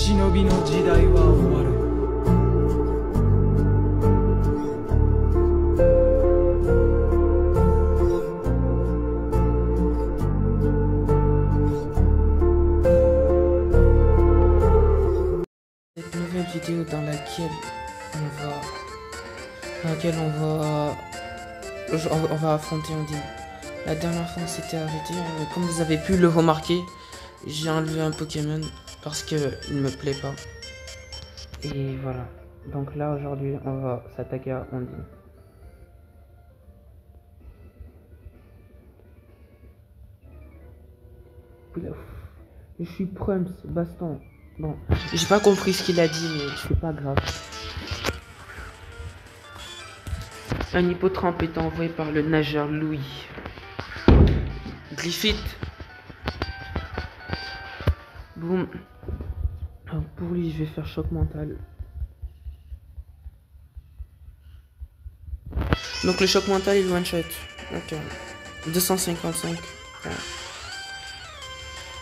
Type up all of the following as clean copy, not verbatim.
忍びの時代は終わる。Cette nouvelle vidéo dans laquelle on va affronter Ondine. La dernière fois on s'était arrêté, mais comme vous avez pu le remarquer, j'ai enlevé un Pokémon parce que il me plaît pas. Et voilà. Donc là aujourd'hui on va s'attaquer à Ondine. Je suis Prums, baston. Bon, j'ai pas compris ce qu'il a dit, mais c'est pas grave. Un hippotrampe est envoyé par le nageur Louis. Griffith. Boum. Alors pour lui, je vais faire choc mental. Donc le choc mental, il one shot. Ok. 255. Ouais.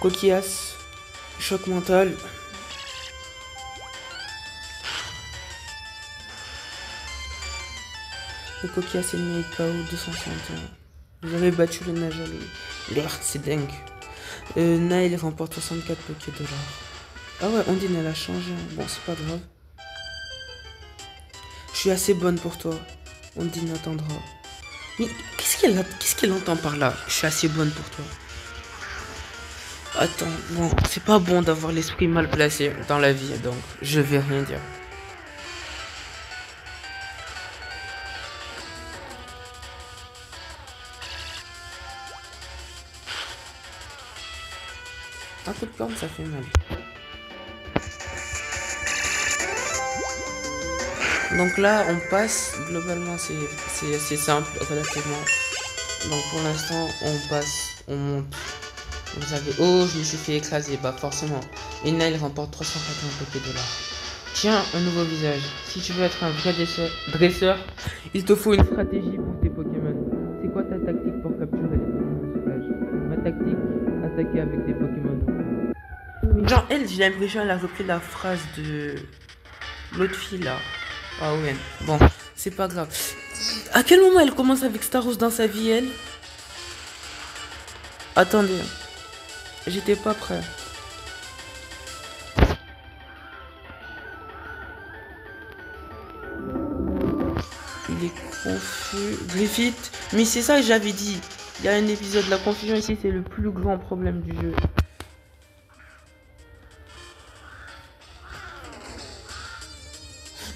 Coquillas. Choc mental. Le Coquillas c'est le meilleur KO 261. Vous avez battu le nageur Louis. C'est dingue. Nail remporte 64 $. Ah ouais, Ondine elle a changé. Bon, c'est pas grave. Je suis assez bonne pour toi. Ondine attendra. Mais qu'est-ce qu'elle entend par là? Je suis assez bonne pour toi. Attends, bon, c'est pas bon d'avoir l'esprit mal placé dans la vie, donc je vais rien dire. Un coup de corne, ça fait mal. Donc là, on passe. Globalement, c'est assez simple, relativement. Donc pour l'instant, on passe, on monte. Vous avez... Oh, je me suis fait écraser. Bah forcément. Et Nail remporte 380 $. Tiens, un nouveau visage. Si tu veux être un vrai dresseur, il te faut une stratégie pour tes Pokémon. C'est quoi ta tactique pour capturer les Pokémon sauvages? Ma tactique, attaquer avec des Pokémon. Genre, elle, j'ai l'impression qu'elle a repris la phrase de l'autre fille là. Ah ouais. Bon, c'est pas grave. À quel moment elle commence avec Staros dans sa vie, elle? Attendez. J'étais pas prêt. Il est confus. Griffith. Mais c'est ça que j'avais dit. Il y a un épisode. La confusion ici, c'est le plus grand problème du jeu.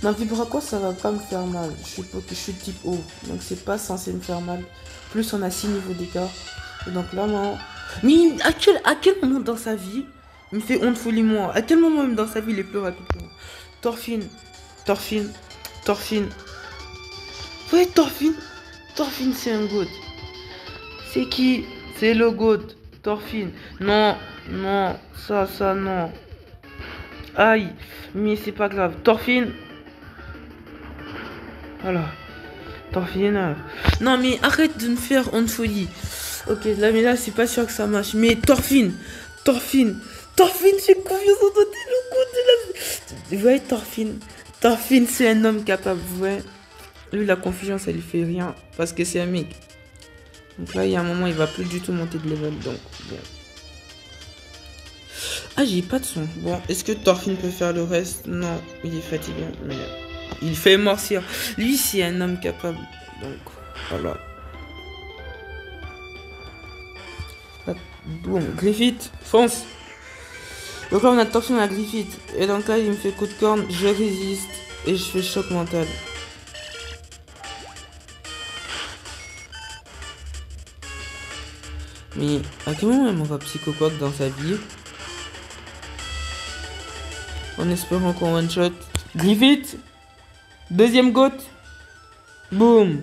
Non, Vibraco, ça va pas me faire mal. Je suis type O. Donc c'est pas censé me faire mal. Plus on a 6 niveaux d'écart. Et donc là, non. Mais à quel moment dans sa vie il me fait honte folie moi? À quel moment même dans sa vie il est plus rapide que moi? Thorfinn. Ouais, Thorfinn c'est un goat. C'est qui? C'est le goat. Thorfinn. Non, ça non. Aïe, mais c'est pas grave. Thorfinn. Voilà. Thorfinn. Non mais arrête de me faire honte folie. Ok, là, mais là, c'est pas sûr que ça marche. Mais Thorfinn, j'ai confiance en toi, t'es le coup de la... Vous voyez, Thorfinn, c'est un homme capable, vous voyez. Lui, la confusion, ça lui fait rien, parce que c'est un mec. Donc là, il y a un moment, il va plus du tout monter de level, donc, bon. Ah, j'ai pas de son. Bon, est-ce que Thorfinn peut faire le reste? Non, il est fatigué, mais il fait morcir. Lui, c'est un homme capable, donc, voilà. Boum, Griffith, fonce. Donc là on a Thorfinn à Griffith. Et donc là il me fait coup de corne, je résiste. Et je fais choc mental. Mais à quel moment même on va psychocoque dans sa vie? En espérant qu'on one shot. Griffith. Deuxième goat. Boum.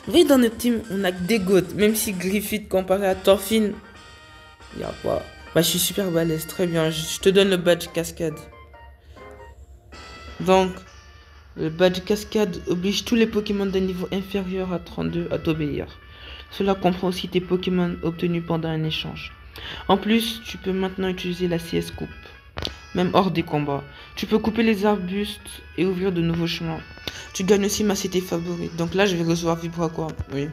Vous voyez, dans notre team, on a que des goats. Même si Griffith, comparé à Thorfinn, il n'y a pas. Bah, je suis super balèze. Très bien. Je te donne le badge cascade. Donc, le badge cascade oblige tous les Pokémon d'un niveau inférieur à 32 à t'obéir. Cela comprend aussi tes Pokémon obtenus pendant un échange. En plus, tu peux maintenant utiliser la CS coupe, même hors des combats. Tu peux couper les arbustes et ouvrir de nouveaux chemins. Tu gagnes aussi ma cité favorite. Donc là, je vais recevoir Vibra quoi. Oui.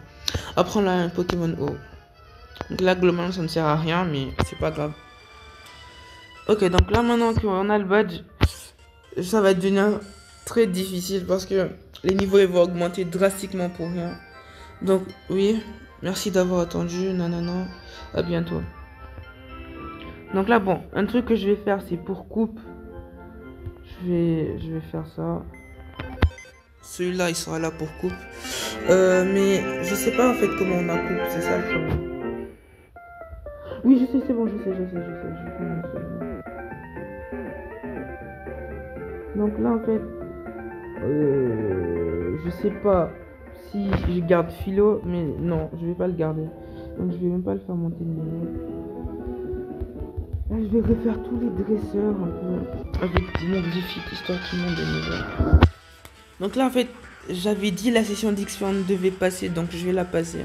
Apprends là un Pokémon O. Donc là, globalement, ça ne sert à rien, mais c'est pas grave. Ok, donc là, maintenant qu'on a le badge, ça va devenir très difficile parce que les niveaux ils vont augmenter drastiquement pour rien. Donc, oui, merci d'avoir attendu. Nanana, à bientôt. Donc là, bon, un truc que je vais faire, c'est pour coupe. Je vais faire ça. Celui-là, il sera là pour coupe. Mais je sais pas en fait comment on a coupe, c'est ça le problème. Oui, je sais, c'est bon, je sais. Donc là, en fait, je sais pas si je garde Philo, mais non, je vais pas le garder. Donc je vais même pas le faire monter de niveau. Là, je vais refaire tous les dresseurs un peu avec mon Griffith, histoire qu'ils montent de niveau. Donc là, en fait, j'avais dit la session d'XP on devait passer, donc je vais la passer.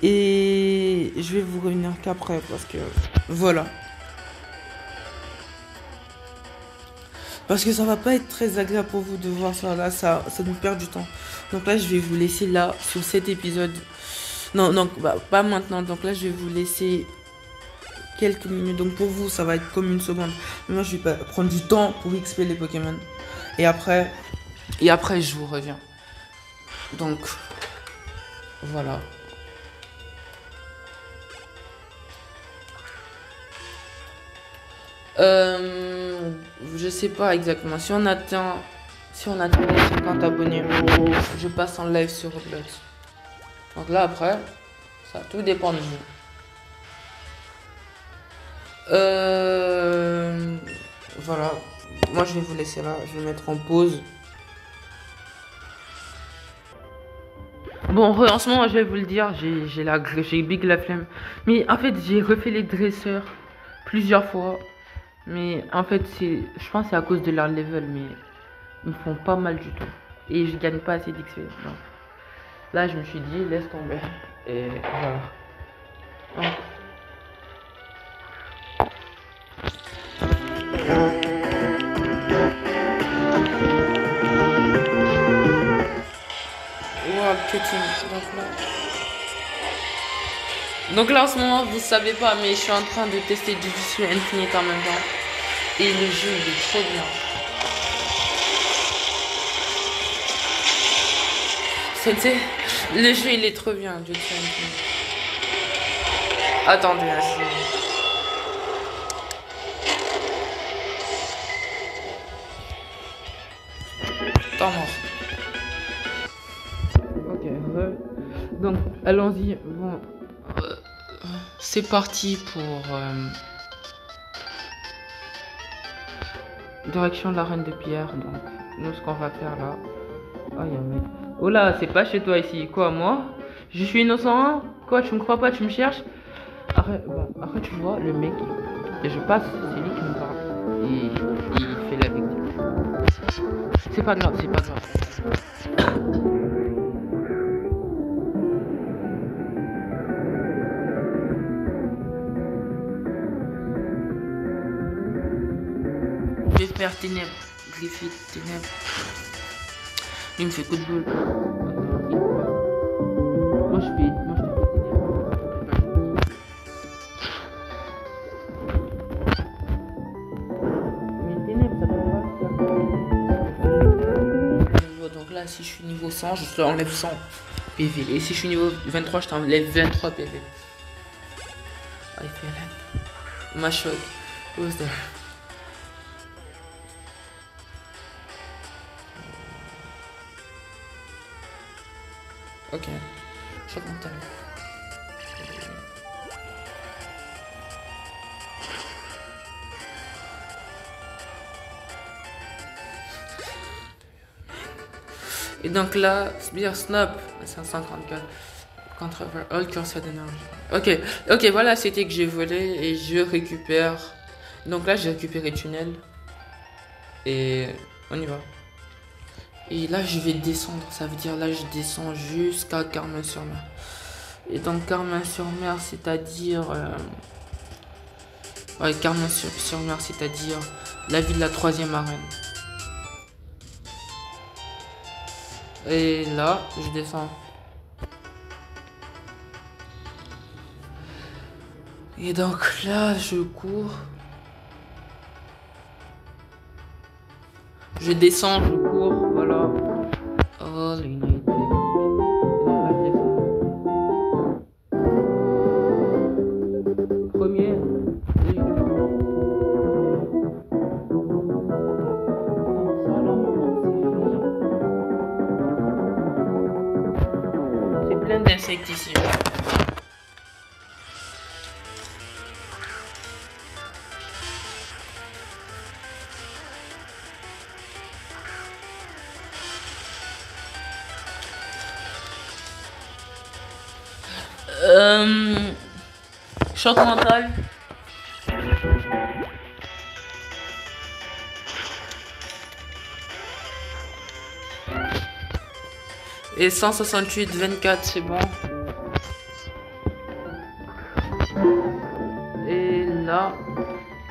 Et je vais vous revenir qu'après, parce que voilà. Parce que ça va pas être très agréable pour vous de voir ça là, ça nous perd du temps. Donc là, je vais vous laisser là, sur cet épisode. Non, bah, pas maintenant. Donc là, je vais vous laisser quelques minutes. Donc pour vous, ça va être comme une seconde. Mais moi, je vais prendre du temps pour XP les Pokémon. Et après, je vous reviens. Donc, voilà. Je sais pas exactement. Si on atteint les 50 abonnés, je passe en live sur Roblox. Donc là après, ça tout dépend de vous. Voilà. Moi je vais vous laisser là. Je vais mettre en pause. Bon, en ce moment, je vais vous le dire, j'ai big la flemme. Mais en fait, j'ai refait les dresseurs plusieurs fois. Mais en fait, je pense que c'est à cause de leur level, mais ils me font pas mal du tout. Et je gagne pas assez d'XP. Donc là, je me suis dit, laisse tomber. Et voilà. Donc, wow, cutting. Donc là, en ce moment, vous savez pas, mais je suis en train de tester du Display Infinite en même temps. Et le jeu, il est trop bien. Sensei, le jeu, il est trop bien, du Display Infinite. Attendez, temps mort. Ok, donc, allons-y. Bon. C'est parti pour direction de la reine de pierre. Donc nous ce qu'on va faire là. Oh y'a un mec. Oh là, c'est pas chez toi ici. Quoi, moi? Je suis innocent? Quoi, tu me crois pas, tu me cherches? Après tu vois le mec, je passe, c'est lui qui me parle. Et il fait la victime. C'est pas grave, Je vais faire ténèbres. Griffith, ténèbres. Il me fait coup de boule. Moi je fais ténèbres. Mais ténèbres, ça peut pas faire. Donc là, si je suis niveau 100, je te enlève 100 PV. Et si je suis niveau 23, je t'enlève 23 PV. I feel it. My shot. Who's there? Ok, je monte. Et donc là, Spear Snap, 554 contre all cursor d'énergie. Ok, voilà, c'était que j'ai volé et je récupère. Donc là, j'ai récupéré tunnel. Et on y va. Et là, je vais descendre. Ça veut dire là, je descends jusqu'à Carmin-sur-Mer. Et donc, Carmin-sur-Mer, c'est-à-dire Ouais, Carnon-sur-Mer, c'est-à-dire la ville de la 3e arène. Et là, je descends. Et donc là, je cours. Je descends, je cours, voilà. Oh, les United. Donc là, je descends. Premier. Et je cours. Ça, normalement, c'est plein d'insectes ici. Choc mental. Et 168-24, c'est bon. Et là,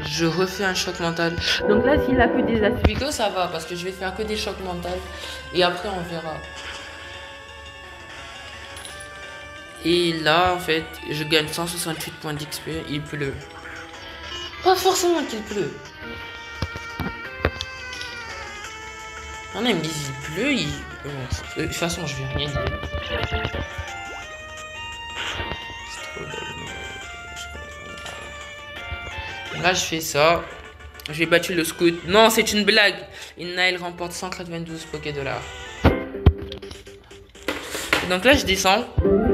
je refais un choc mental. Donc là, s'il a que des aspicos, ça va, parce que je vais faire que des chocs mentaux. Et après, on verra. Et là, en fait, je gagne 168 points d'XP. Il pleut. Pas forcément qu'il pleut. On ils me disent il pleut, de toute façon, je vais rien dire. Là, je fais ça. J'ai battu le scout. Non, c'est une blague. Inna, il remporte 192 Poké-Dollars. Donc là, je descends.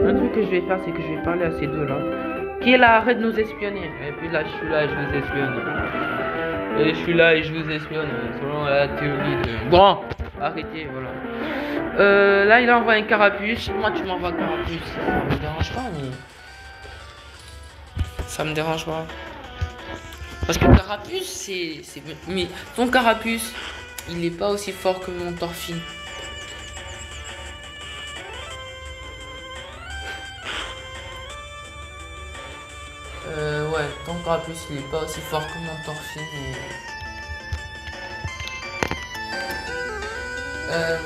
Un truc que je vais faire, c'est que je vais parler à ces deux-là. Qui est là, arrête de nous espionner. Et puis là, je suis là et je vous espionne. Et je suis là et je vous espionne. Selon la théorie de... Bon, arrêtez, voilà. Là, il envoie un carapuce. Moi, tu m'envoies un carapuce. Ça me dérange pas, mais... Ça me dérange pas. Parce que carapuce, c'est... Mais ton carapuce, il est pas aussi fort que mon Thorfinn. Ouais, ton carapuce, il est pas aussi fort que mon Thorfinn.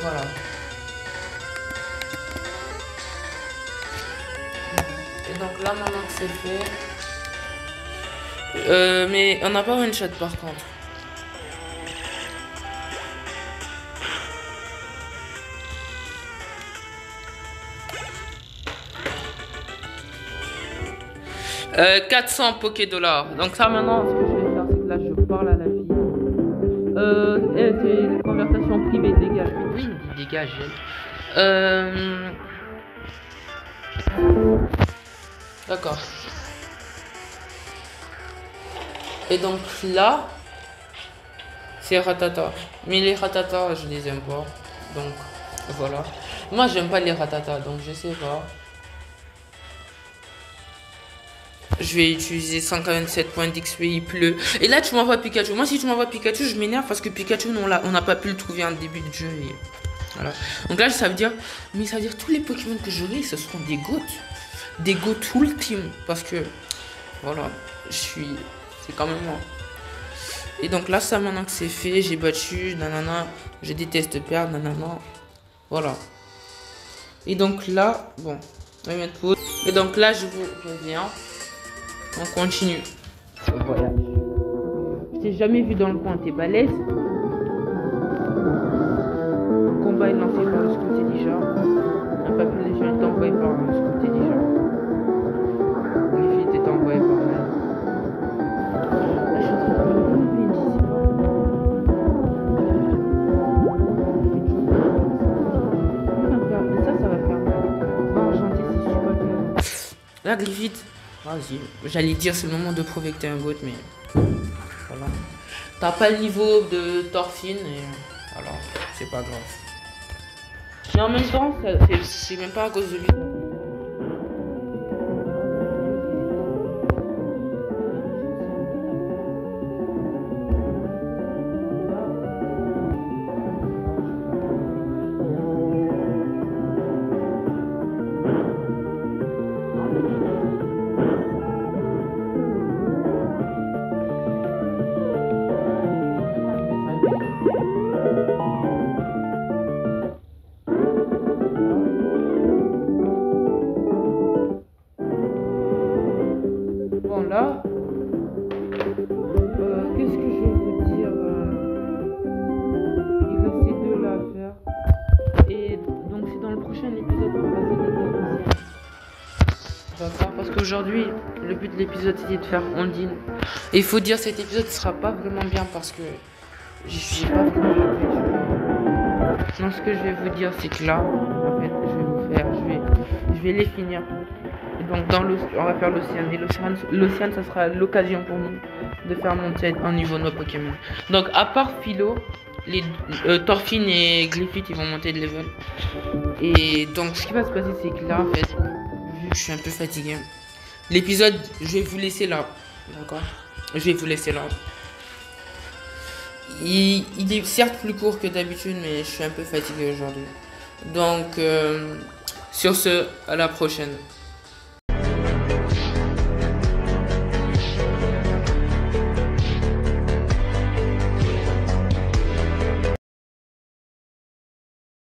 Voilà. Et donc là, maintenant que c'est fait... mais on n'a pas one shot par contre. Euh, 400 Poké-Dollars. Donc ça maintenant, ce que je vais faire, c'est que là, je parle à la fille. C'est une conversation privée, dégage. Mais oui, il dit dégage. D'accord. Et donc là, c'est Ratata. Mais les Ratata, je les aime pas. Donc voilà. Moi, j'aime pas les Ratata, donc je sais pas. Je vais utiliser 147 points d'XP, il pleut. Et là, tu m'envoies Pikachu. Moi, si tu m'envoies Pikachu, je m'énerve parce que Pikachu, on n'a pas pu le trouver en début de jeu. Et... Voilà. Donc là, ça veut dire... Mais ça veut dire tous les Pokémon que j'aurai, ce seront des GOAT. Des GOAT ultimes. Parce que... Voilà. C'est quand même moi. Et donc là, ça, maintenant que c'est fait, j'ai battu, nanana. Je déteste perdre, nanana. Voilà. Et donc là... Bon. On va mettre pause. Et donc là, je vous reviens. On continue. Voilà. Je t'ai jamais vu dans le coin, t'es balèze. Le combat est lancé par le scout déjà. Un peu plus de gens est envoyé par le scout déjà. Les filles étaient envoyées par là. Là, je suis en train de faire le PNJ, c'est pas. Ça va faire mal. Va enchanter, c'est super bien. Là, Griffith. Vas-y, j'allais dire c'est le moment de prouver que t'es un GOAT, mais voilà. T'as pas le niveau de Thorfinn et voilà, c'est pas grave. Mais en même temps, c'est même pas à cause de lui. Bon là, qu'est-ce que je vais vous dire? Il restait deux là à faire. Et donc c'est dans le prochain épisode qu'on va s'aider. D'accord? Parce qu'aujourd'hui, le but de l'épisode c'était de faire Ondine. Et il faut dire cet épisode sera pas vraiment bien parce que j'ai pas vraiment joué. Non, ce que je vais vous dire c'est que là, en fait, je vais les finir. Et donc dans l'océan, on va faire l'océan. Et l'océan, ça sera l'occasion pour nous de faire monter un niveau de nos Pokémon. Donc à part Philo, les Thorfinn et Glyphith ils vont monter de level. Et donc ce qui va se passer c'est que là en fait, vu que je suis un peu fatigué, l'épisode je vais vous laisser là. D'accord? Je vais vous laisser là. Il est certes plus court que d'habitude mais je suis un peu fatigué aujourd'hui. Donc sur ce, à la prochaine.